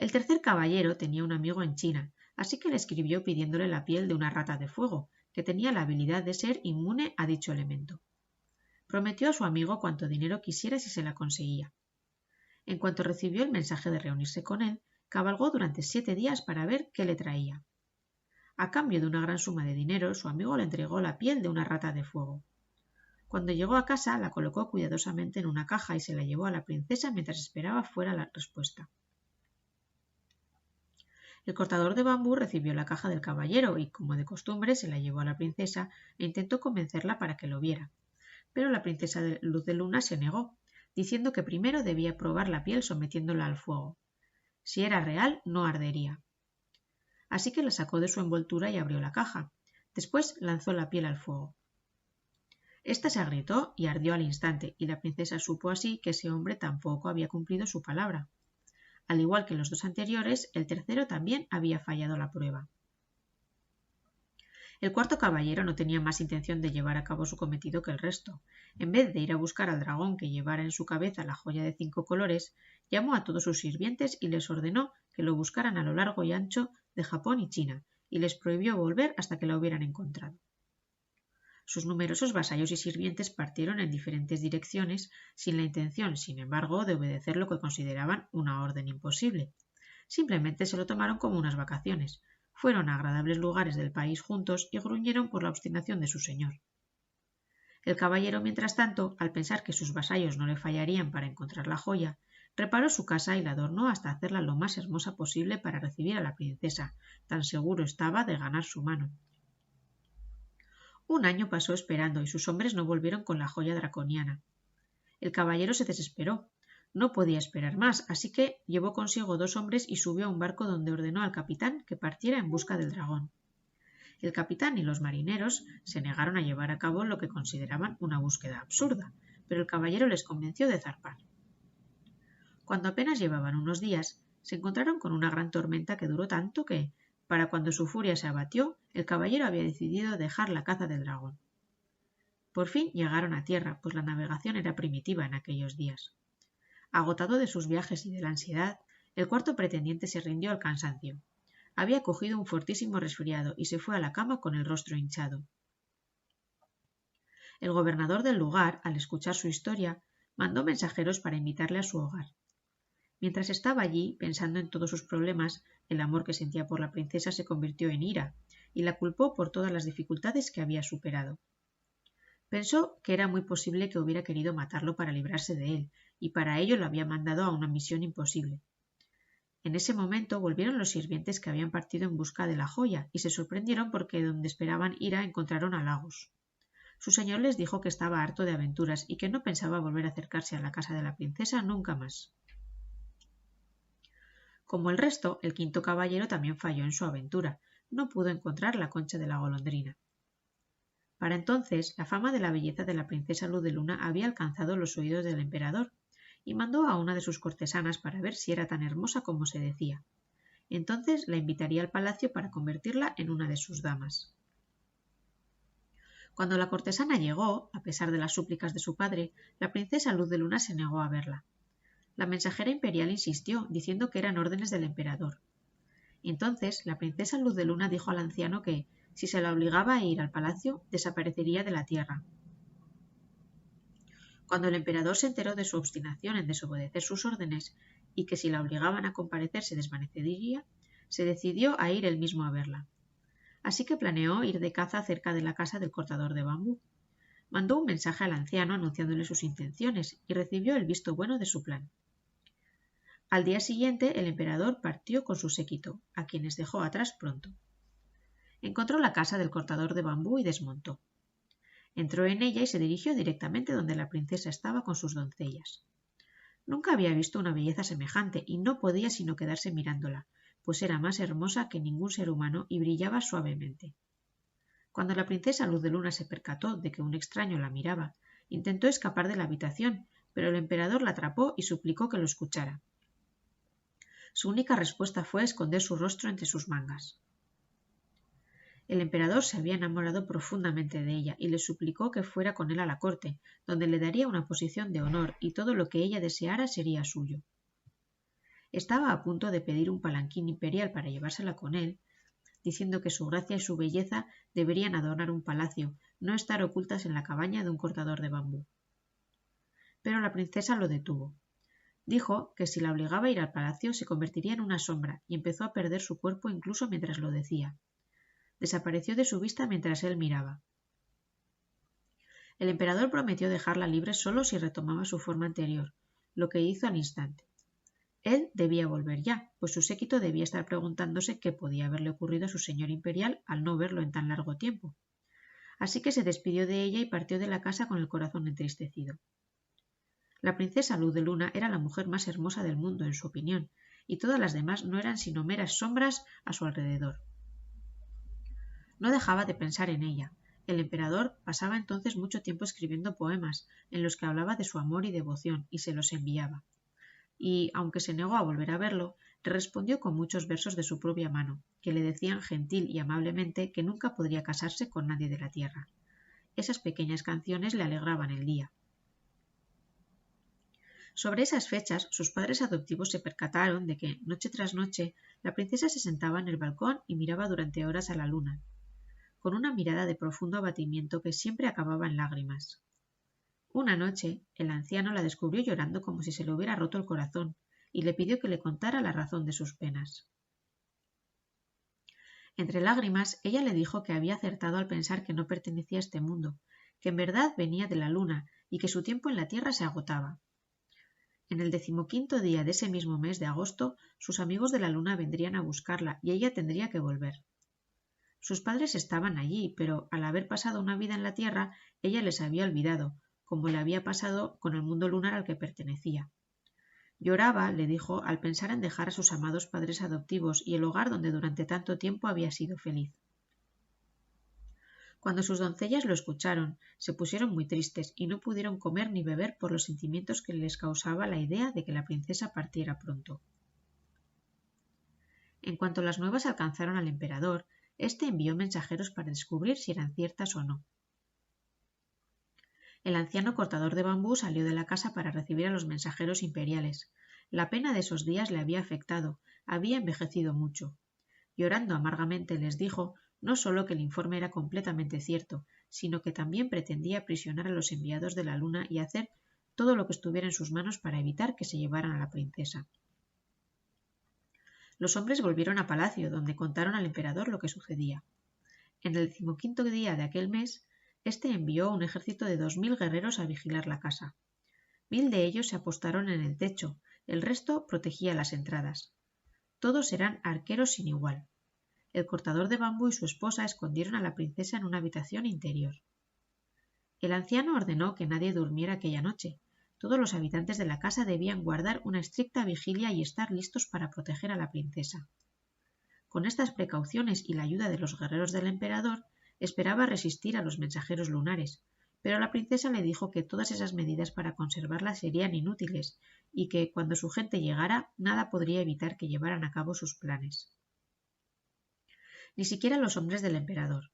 El tercer caballero tenía un amigo en China, así que le escribió pidiéndole la piel de una rata de fuego, que tenía la habilidad de ser inmune a dicho elemento. Prometió a su amigo cuanto dinero quisiera si se la conseguía. En cuanto recibió el mensaje de reunirse con él, cabalgó durante 7 días para ver qué le traía. A cambio de una gran suma de dinero, su amigo le entregó la piel de una rata de fuego. Cuando llegó a casa, la colocó cuidadosamente en una caja y se la llevó a la princesa mientras esperaba fuera la respuesta. El cortador de bambú recibió la caja del caballero y, como de costumbre, se la llevó a la princesa e intentó convencerla para que lo viera. Pero la princesa de Luz de Luna se negó, diciendo que primero debía probar la piel sometiéndola al fuego. Si era real, no ardería. Así que la sacó de su envoltura y abrió la caja. Después lanzó la piel al fuego. Esta se agrietó y ardió al instante, y la princesa supo así que ese hombre tampoco había cumplido su palabra. Al igual que los 2 anteriores, el tercero también había fallado la prueba. El cuarto caballero no tenía más intención de llevar a cabo su cometido que el resto. En vez de ir a buscar al dragón que llevara en su cabeza la joya de 5 colores, llamó a todos sus sirvientes y les ordenó que lo buscaran a lo largo y ancho de Japón y China, y les prohibió volver hasta que la hubieran encontrado. Sus numerosos vasallos y sirvientes partieron en diferentes direcciones sin la intención, sin embargo, de obedecer lo que consideraban una orden imposible. Simplemente se lo tomaron como unas vacaciones. Fueron a agradables lugares del país juntos y gruñeron por la obstinación de su señor. El caballero, mientras tanto, al pensar que sus vasallos no le fallarían para encontrar la joya, reparó su casa y la adornó hasta hacerla lo más hermosa posible para recibir a la princesa, tan seguro estaba de ganar su mano. Un año pasó esperando y sus hombres no volvieron con la joya draconiana. El caballero se desesperó. No podía esperar más, así que llevó consigo 2 hombres y subió a un barco donde ordenó al capitán que partiera en busca del dragón. El capitán y los marineros se negaron a llevar a cabo lo que consideraban una búsqueda absurda, pero el caballero les convenció de zarpar. Cuando apenas llevaban unos días, se encontraron con una gran tormenta que duró tanto que, para cuando su furia se abatió, el caballero había decidido dejar la caza del dragón. Por fin llegaron a tierra, pues la navegación era primitiva en aquellos días. Agotado de sus viajes y de la ansiedad, el cuarto pretendiente se rindió al cansancio. Había cogido un fortísimo resfriado y se fue a la cama con el rostro hinchado. El gobernador del lugar, al escuchar su historia, mandó mensajeros para invitarle a su hogar. Mientras estaba allí, pensando en todos sus problemas, el amor que sentía por la princesa se convirtió en ira, y la culpó por todas las dificultades que había superado. Pensó que era muy posible que hubiera querido matarlo para librarse de él, y para ello lo había mandado a una misión imposible. En ese momento volvieron los sirvientes que habían partido en busca de la joya, y se sorprendieron porque donde esperaban ir encontraron a Lagos. Su señor les dijo que estaba harto de aventuras y que no pensaba volver a acercarse a la casa de la princesa nunca más. Como el resto, el quinto caballero también falló en su aventura. No pudo encontrar la concha de la golondrina. Para entonces, la fama de la belleza de la princesa Luz de Luna había alcanzado los oídos del emperador, y mandó a una de sus cortesanas para ver si era tan hermosa como se decía. Entonces la invitaría al palacio para convertirla en una de sus damas. Cuando la cortesana llegó, a pesar de las súplicas de su padre, la princesa Luz de Luna se negó a verla. La mensajera imperial insistió, diciendo que eran órdenes del emperador. Entonces la princesa Luz de Luna dijo al anciano que, si se la obligaba a ir al palacio, desaparecería de la tierra. Cuando el emperador se enteró de su obstinación en desobedecer sus órdenes y que si la obligaban a comparecer se desvanecería, se decidió a ir él mismo a verla. Así que planeó ir de caza cerca de la casa del cortador de bambú. Mandó un mensaje al anciano anunciándole sus intenciones y recibió el visto bueno de su plan. Al día siguiente el emperador partió con su séquito, a quienes dejó atrás pronto. Encontró la casa del cortador de bambú y desmontó. Entró en ella y se dirigió directamente donde la princesa estaba con sus doncellas. Nunca había visto una belleza semejante y no podía sino quedarse mirándola, pues era más hermosa que ningún ser humano y brillaba suavemente. Cuando la princesa Luz de Luna se percató de que un extraño la miraba, intentó escapar de la habitación, pero el emperador la atrapó y suplicó que lo escuchara. Su única respuesta fue esconder su rostro entre sus mangas. El emperador se había enamorado profundamente de ella y le suplicó que fuera con él a la corte, donde le daría una posición de honor y todo lo que ella deseara sería suyo. Estaba a punto de pedir un palanquín imperial para llevársela con él, diciendo que su gracia y su belleza deberían adornar un palacio, no estar ocultas en la cabaña de un cortador de bambú. Pero la princesa lo detuvo. Dijo que si la obligaba a ir al palacio se convertiría en una sombra y empezó a perder su cuerpo incluso mientras lo decía. Desapareció de su vista mientras él miraba. El emperador prometió dejarla libre solo si retomaba su forma anterior, lo que hizo al instante. Él debía volver ya, pues su séquito debía estar preguntándose qué podía haberle ocurrido a su señor imperial al no verlo en tan largo tiempo. Así que se despidió de ella y partió de la casa con el corazón entristecido. La princesa Luz de Luna era la mujer más hermosa del mundo, en su opinión, y todas las demás no eran sino meras sombras a su alrededor. No dejaba de pensar en ella. El emperador pasaba entonces mucho tiempo escribiendo poemas, en los que hablaba de su amor y devoción, y se los enviaba. Y, aunque se negó a volver a verlo, le respondió con muchos versos de su propia mano, que le decían gentil y amablemente que nunca podría casarse con nadie de la tierra. Esas pequeñas canciones le alegraban el día. Sobre esas fechas, sus padres adoptivos se percataron de que, noche tras noche, la princesa se sentaba en el balcón y miraba durante horas a la luna, con una mirada de profundo abatimiento que siempre acababa en lágrimas. Una noche, el anciano la descubrió llorando como si se le hubiera roto el corazón, y le pidió que le contara la razón de sus penas. Entre lágrimas, ella le dijo que había acertado al pensar que no pertenecía a este mundo, que en verdad venía de la luna y que su tiempo en la tierra se agotaba. En el 15º día de ese mismo mes de agosto, sus amigos de la luna vendrían a buscarla y ella tendría que volver. Sus padres estaban allí, pero al haber pasado una vida en la tierra, ella les había olvidado, como le había pasado con el mundo lunar al que pertenecía. Lloraba, le dijo, al pensar en dejar a sus amados padres adoptivos y el hogar donde durante tanto tiempo había sido feliz. Cuando sus doncellas lo escucharon, se pusieron muy tristes y no pudieron comer ni beber por los sentimientos que les causaba la idea de que la princesa partiera pronto. En cuanto las nuevas alcanzaron al emperador, éste envió mensajeros para descubrir si eran ciertas o no. El anciano cortador de bambú salió de la casa para recibir a los mensajeros imperiales. La pena de esos días le había afectado, había envejecido mucho. Llorando amargamente les dijo no solo que el informe era completamente cierto, sino que también pretendía aprisionar a los enviados de la luna y hacer todo lo que estuviera en sus manos para evitar que se llevaran a la princesa. Los hombres volvieron a palacio, donde contaron al emperador lo que sucedía. En el 15º día de aquel mes, éste envió un ejército de 2000 guerreros a vigilar la casa. 1000 de ellos se apostaron en el techo, el resto protegía las entradas. Todos eran arqueros sin igual. El cortador de bambú y su esposa escondieron a la princesa en una habitación interior. El anciano ordenó que nadie durmiera aquella noche. Todos los habitantes de la casa debían guardar una estricta vigilia y estar listos para proteger a la princesa. Con estas precauciones y la ayuda de los guerreros del emperador, esperaba resistir a los mensajeros lunares, pero la princesa le dijo que todas esas medidas para conservarla serían inútiles y que, cuando su gente llegara, nada podría evitar que llevaran a cabo sus planes. Ni siquiera los hombres del emperador.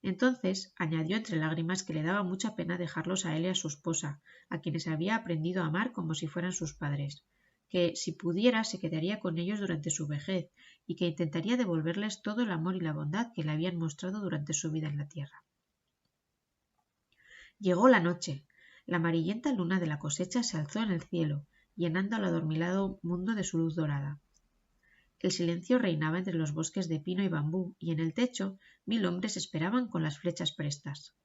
Entonces añadió entre lágrimas que le daba mucha pena dejarlos a él y a su esposa, a quienes había aprendido a amar como si fueran sus padres, que si pudiera se quedaría con ellos durante su vejez y que intentaría devolverles todo el amor y la bondad que le habían mostrado durante su vida en la tierra. Llegó la noche. La amarillenta luna de la cosecha se alzó en el cielo, llenando al adormilado mundo de su luz dorada. El silencio reinaba entre los bosques de pino y bambú, y en el techo 1000 hombres esperaban con las flechas prestas.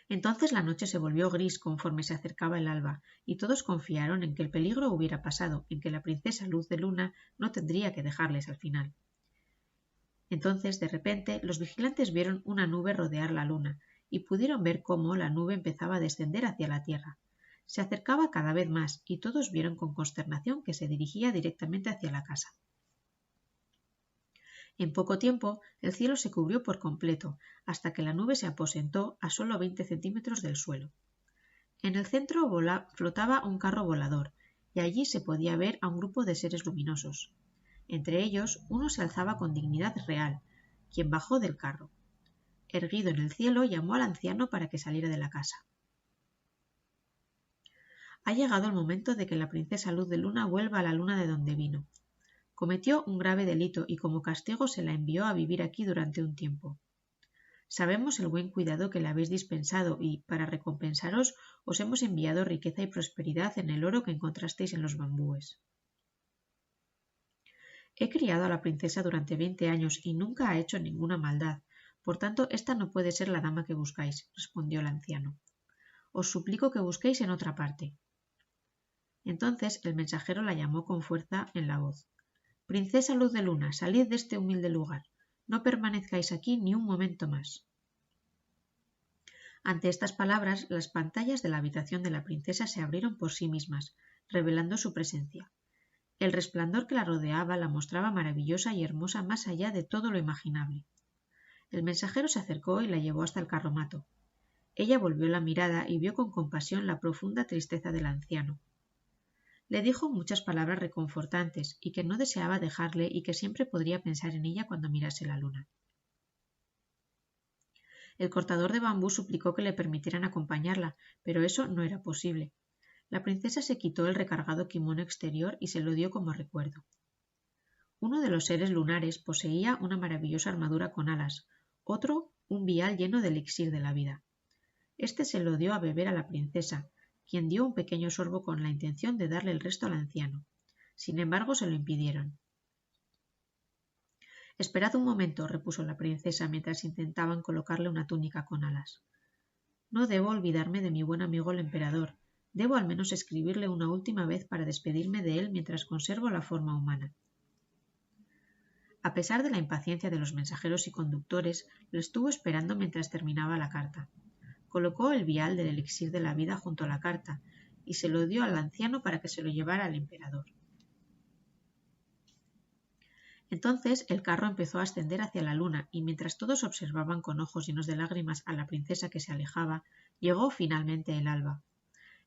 Entonces la noche se volvió gris conforme se acercaba el alba, y todos confiaron en que el peligro hubiera pasado, en que la princesa Luz de Luna no tendría que dejarles al final. Entonces, de repente, los vigilantes vieron una nube rodear la luna, y pudieron ver cómo la nube empezaba a descender hacia la tierra. Se acercaba cada vez más y todos vieron con consternación que se dirigía directamente hacia la casa. En poco tiempo el cielo se cubrió por completo, hasta que la nube se aposentó a solo 20 centímetros del suelo. En el centro flotaba un carro volador, y allí se podía ver a un grupo de seres luminosos. Entre ellos uno se alzaba con dignidad real, quien bajó del carro. Erguido en el cielo, llamó al anciano para que saliera de la casa. Ha llegado el momento de que la princesa Luz de Luna vuelva a la luna de donde vino. Cometió un grave delito y como castigo se la envió a vivir aquí durante un tiempo. Sabemos el buen cuidado que le habéis dispensado y, para recompensaros, os hemos enviado riqueza y prosperidad en el oro que encontrasteis en los bambúes. He criado a la princesa durante 20 años y nunca ha hecho ninguna maldad. Por tanto, esta no puede ser la dama que buscáis, respondió el anciano. Os suplico que busquéis en otra parte. Entonces el mensajero la llamó con fuerza en la voz. Princesa Luz de Luna, salid de este humilde lugar. No permanezcáis aquí ni un momento más. Ante estas palabras, las pantallas de la habitación de la princesa se abrieron por sí mismas, revelando su presencia. El resplandor que la rodeaba la mostraba maravillosa y hermosa más allá de todo lo imaginable. El mensajero se acercó y la llevó hasta el carromato. Ella volvió la mirada y vio con compasión la profunda tristeza del anciano. Le dijo muchas palabras reconfortantes y que no deseaba dejarle y que siempre podría pensar en ella cuando mirase la luna. El cortador de bambú suplicó que le permitieran acompañarla, pero eso no era posible. La princesa se quitó el recargado kimono exterior y se lo dio como recuerdo. Uno de los seres lunares poseía una maravillosa armadura con alas, otro un vial lleno de elixir de la vida. Este se lo dio a beber a la princesa, quien dio un pequeño sorbo con la intención de darle el resto al anciano. Sin embargo, se lo impidieron. Esperad un momento, repuso la princesa mientras intentaban colocarle una túnica con alas. No debo olvidarme de mi buen amigo el emperador. Debo al menos escribirle una última vez para despedirme de él mientras conservo la forma humana. A pesar de la impaciencia de los mensajeros y conductores, lo estuvo esperando mientras terminaba la carta. Colocó el vial del elixir de la vida junto a la carta y se lo dio al anciano para que se lo llevara al emperador. Entonces el carro empezó a ascender hacia la luna y mientras todos observaban con ojos llenos de lágrimas a la princesa que se alejaba, llegó finalmente el alba.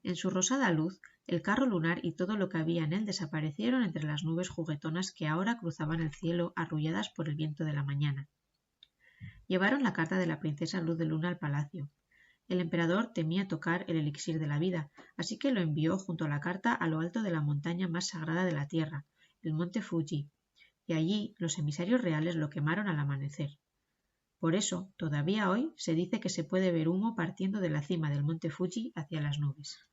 En su rosada luz, el carro lunar y todo lo que había en él desaparecieron entre las nubes juguetonas que ahora cruzaban el cielo arrulladas por el viento de la mañana. Llevaron la carta de la princesa Luz de Luna al palacio. El emperador temía tocar el elixir de la vida, así que lo envió junto a la carta a lo alto de la montaña más sagrada de la tierra, el monte Fuji, y allí los emisarios reales lo quemaron al amanecer. Por eso, todavía hoy se dice que se puede ver humo partiendo de la cima del monte Fuji hacia las nubes.